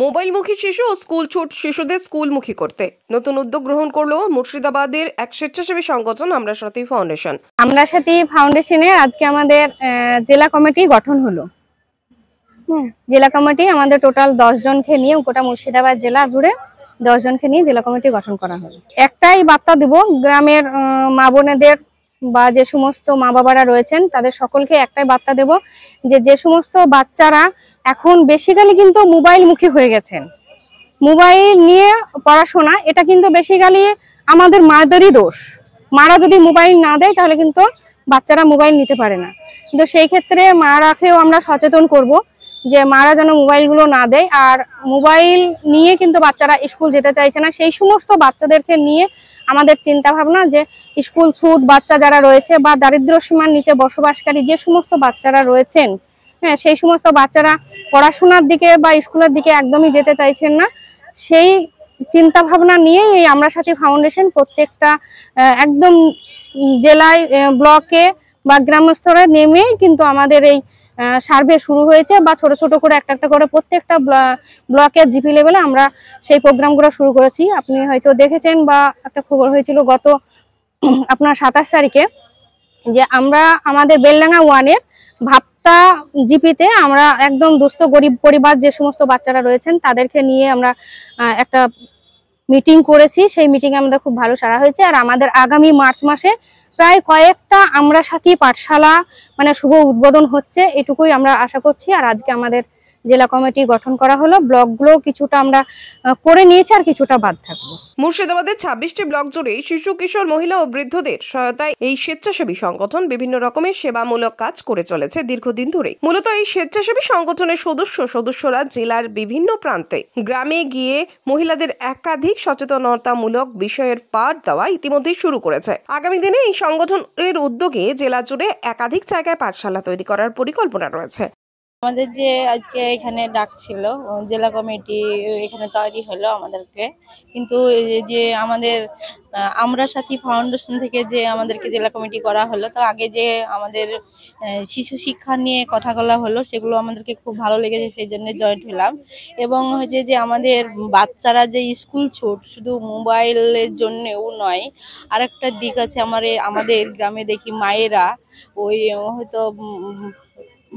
মোবাইলমুখী শিশু ও স্কুল ছুট শিশুদের স্কুলমুখী করতে নতুন উদ্যোগ গ্রহণ করলো মুর্শিদাবাদের এক স্বেচ্ছাসেবী সংগঠন আমরা সাথী ফাউন্ডেশন। আমরা সাথী ফাউন্ডেশনের আজকে আমাদের জেলা কমিটি গঠন হলো। জেলা কমিটি আমাদের টোটাল 10 জনকে নিয়ে গোটা মুর্শিদাবাদ জেলা জুড়ে 10 জনকে নিয়ে জেলা কমিটি গঠন করা হলো। একটাই বার্তা দেব গ্রামের মা বোনেদের বা যে সমস্ত মা বাবারা রয়েছেন তাদের সকলকে একটাই বার্তা দেব যে সমস্ত বাচ্চারা এখন বেসিক্যালি কিন্তু মোবাইলমুখী হয়ে গেছেন, মোবাইল নিয়ে পড়াশোনা, এটা কিন্তু বেসিক্যালি আমাদের মাদেরই দোষ। মারা যদি মোবাইল না দেয় তাহলে কিন্তু বাচ্চারা মোবাইল নিতে পারে না। কিন্তু সেই ক্ষেত্রে মারাকেও আমরা সচেতন করব যে মারা যেন মোবাইলগুলো না দেয়। আর মোবাইল নিয়ে কিন্তু বাচ্চারা স্কুল যেতে চাইছে না, সেই সমস্ত বাচ্চাদেরকে নিয়ে আমাদের চিন্তা ভাবনা যে স্কুল ছুট বাচ্চা যারা রয়েছে বা দারিদ্র সীমার নিচে বসবাসকারী যে সমস্ত বাচ্চারা রয়েছেন, হ্যাঁ, সেই সমস্ত বাচ্চারা পড়াশোনার দিকে বা স্কুলের দিকে একদমই যেতে চাইছেন না, সেই চিন্তা ভাবনা নিয়ে এই আমরা সাথী ফাউন্ডেশন প্রত্যেকটা একদম জেলায় ব্লকে বা গ্রাম স্তরে নেমে কিন্তু আমাদের এই সার্ভে শুরু হয়েছে বা ছোট ছোট করে একটা একটা করে প্রত্যেকটা ব্লকের জিপি লেভেলে আমরা সেই প্রোগ্রামগুলো শুরু করেছি। আপনি হয়তো দেখেছেন বা একটা খবর হয়েছিল গত আপনার 27 তারিখে যে আমরা আমাদের বেলডাঙ্গা 1-এর ভাপ্তা জিপিতে আমরা একদম দুস্থ গরিব পরিবার যে সমস্ত বাচ্চারা রয়েছেন তাদেরকে নিয়ে আমরা একটা মিটিং করেছি। সেই মিটিংয়ে আমাদের খুব ভালো সাড়া হয়েছে। আর আমাদের আগামী মার্চ মাসে প্রায় কয়েকটা আমরা সাথী পাঠশালা মানে শুভ উদ্বোধন হচ্ছে, এটুকুই আমরা আশা করছি। আর আজকে আমাদের জেলা কমিটি গঠন করা হলো, ব্লকগুলো কিছুটা আমরা করে নিয়েছি আর কিছুটা বাদ থাকবো। মুর্শিদাবাদের 26টি ব্লক জুড়ে শিশু কিশোর মহিলা ও বৃদ্ধদের সহায়তায় এই স্বেচ্ছাসেবী সংগঠন বিভিন্ন রকমের সেবামূলক কাজ করে চলেছে দীর্ঘদিন ধরে। মূলত এই স্বেচ্ছাসেবী সংগঠনের সদস্যরা জেলার বিভিন্ন প্রান্তে গ্রামে গিয়ে মহিলাদের একাধিক সচেতনতামূলক বিষয়ের পাঠ দেওয়া ইতিমধ্যেই শুরু করেছে। আগামী দিনে এই সংগঠনের উদ্যোগে জেলা জুড়ে একাধিক জায়গায় পাঠশালা তৈরি করার পরিকল্পনা রয়েছে। আমাদের যে আজকে এখানে ডাক ছিল, জেলা কমিটি এখানে তৈরি হলো আমাদেরকে, কিন্তু যে আমাদের আমরা সাথী ফাউন্ডেশন থেকে যে আমাদেরকে জেলা কমিটি করা হলো, তো আগে যে আমাদের শিশু শিক্ষা নিয়ে কথা বলা হলো সেগুলো আমাদেরকে খুব ভালো লেগেছে, সেই জন্য জয়েন্ট হলাম। এবং হচ্ছে যে আমাদের বাচ্চারা যে স্কুল ছুট শুধু মোবাইলের জন্যও নয়, আরেকটা দিক আছে আমাদের গ্রামে দেখি মায়েরা ওই হয়তো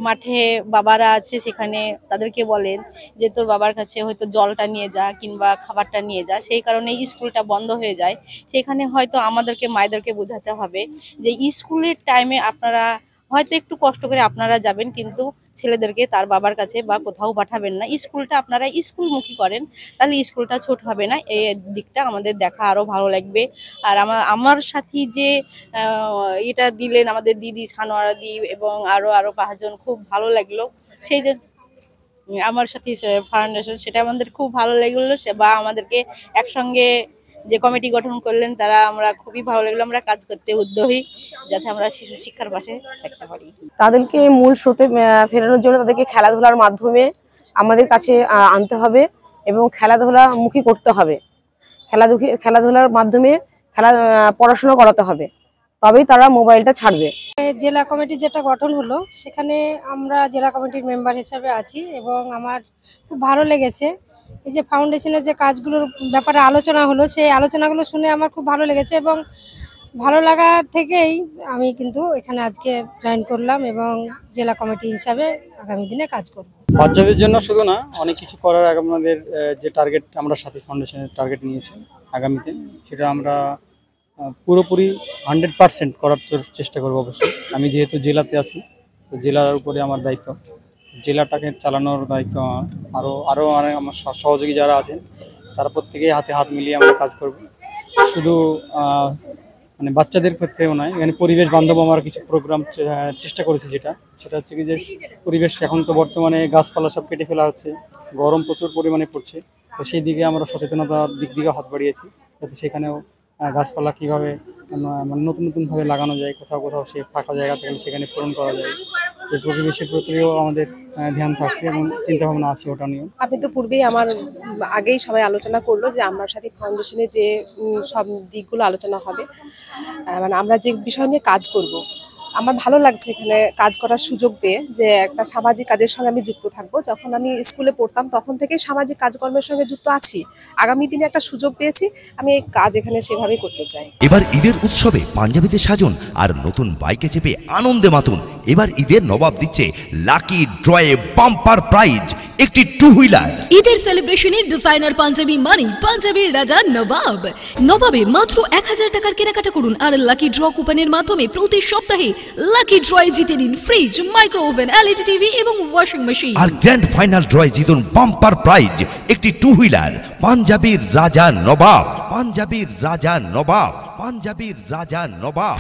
মাঠে বাবারা আছে, সেখানে তাদেরকে বলেন যে তোর বাবার কাছে হয়তো জলটা নিয়ে যা কিংবা খাবারটা নিয়ে যা, সেই কারণে স্কুলটা বন্ধ হয়ে যায়। সেখানে হয়তো আমাদেরকে মায়েদেরকে বোঝাতে হবে যে স্কুলের টাইমে আপনারা হয়তো একটু কষ্ট করে আপনারা যাবেন, কিন্তু ছেলেদেরকে তার বাবার কাছে বা কোথাও পাঠাবেন না। স্কুলটা আপনারা স্কুলমুখী করেন, তাহলে স্কুলটা ছোট হবে না। এই দিকটা আমাদের দেখা আরো ভালো লাগবে। আর আমার সাথী যে এটা দিলেন আমাদের দিদি সানোয়ারা দি এবং আরো 5 জন, খুব ভালো লাগলো। সেই জন্য আমার সাথী ফাউন্ডেশন, সেটা আমাদের খুব ভালো লাগলো। বা আমাদেরকে একসঙ্গে যে কমিটি গঠন করলেন তারা আমরা খুবই ভালো লাগলো। আমরা কাজ করতে উদ্যোগী যাতে আমরা শিশু শিক্ষার পাশে থাকতে পারি। তাদেরকে মূল স্রোতে ফেরানোর জন্য তাদেরকে খেলাধুলার মাধ্যমে আমাদের কাছে আনতে হবে এবং খেলাধুলামুখী করতে হবে। খেলাধুলার মাধ্যমে পড়াশোনা করাতে হবে, তবেই তারা মোবাইলটা ছাড়বে। জেলা কমিটি যেটা গঠন হলো সেখানে আমরা জেলা কমিটির মেম্বার হিসাবে আছি এবং আমার খুব ভালো লেগেছে। এই যে ফাউন্ডেশনের যে কাজগুলোর ব্যাপারে আলোচনা হলো, সেই আলোচনাগুলো শুনে আমার খুব ভালো লেগেছে এবং ভালো লাগা থেকেই আমি কিন্তু এখানে আজকে জয়েন করলাম এবং জেলা কমিটি হিসাবে আগামী দিনে কাজ করব। বাচ্চাদের জন্য শুধু না, অনেক কিছু করার আমাদের যে টার্গেট আমরা সাথী ফাউন্ডেশনের টার্গেট নিয়েছি আগামীতে, সেটা আমরা পুরোপুরি 100% করার চেষ্টা করবো। অবশ্যই আমি যেহেতু জেলাতে আছি, তো জেলার উপরে আমার দায়িত্ব, জেলাটাকে চালানোর দায়িত্ব আরও অনেক আমার সহযোগী যারা আছেন তারা প্রত্যেকেই হাতে হাত মিলিয়ে আমরা কাজ করব। শুধু মানে বাচ্চাদের ক্ষেত্রেও নয়, এখানে পরিবেশ বান্ধব আমরা কিছু প্রোগ্রাম চেষ্টা করেছি, সেটা হচ্ছে কি যে পরিবেশ এখন তো বর্তমানে গাছপালা সব কেটে ফেলা হচ্ছে, গরম প্রচুর পরিমাণে পড়ছে, তো সেই দিকে আমরা সচেতনতার দিক দিকে হাত বাড়িয়েছি যাতে সেখানেও গাছপালা কীভাবে মানে নতুনভাবে লাগানো যায়, কোথাও সেই ফাঁকা জায়গা থাকলে সেখানে পূরণ করা যায়, এই পরিবেশের প্রতিও আমাদের ধ্যান থাকবে এবং চিন্তাভাবনা আছে ওটা নিয়ে। আপনি তো পূর্বেই আগেই সবাই আলোচনা করলো যে আমার সাথী ফাউন্ডেশনে যে সব দিকগুলো আলোচনা হবে, মানে আমরা যে বিষয় নিয়ে কাজ করব, আমার ভালো লাগছে এখানে কাজ করার সুযোগ পেয়ে, যে একটা সামাজিক কাজের সঙ্গে আমি যুক্ত থাকবো। যখন আমি স্কুলে পড়তাম তখন থেকে সামাজিক কাজকর্মের সঙ্গে যুক্ত আছি। আগামী দিনে একটা সুযোগ পেয়েছি, আমি এই কাজ এখানে সেভাবেই করতে চাই। এবার ঈদের উৎসবে পাঞ্জাবিতে সাজুন আর নতুন বাইকে চেপে আনন্দে মাতুন। এবার ঈদের নবাব দিচ্ছে লাকি ড্রয়ে বাম্পার প্রাইজ একটি টু হুইলার। ঈদের সেলিব্রেশনের ডিজাইনার পাঞ্জাবি মানে পাঞ্জাবির রাজা নবাব। নবাবে মাত্র 1000 টাকার কেনাকাটা করুন আর লাকি ড্র কুপনের মাধ্যমে প্রতি সপ্তাহে লাকি ড্রয়ে জিতে নিন fridge, micro oven, LED TV এবং ওয়াশিং মেশিন। আর গ্র্যান্ড ফাইনাল ড্রয়ে জিতুন বাম্পার প্রাইজ একটি টু হুইলার। পাঞ্জাবির রাজা নবাব, পাঞ্জাবির রাজা নবাব, পাঞ্জাবির রাজা নবাব।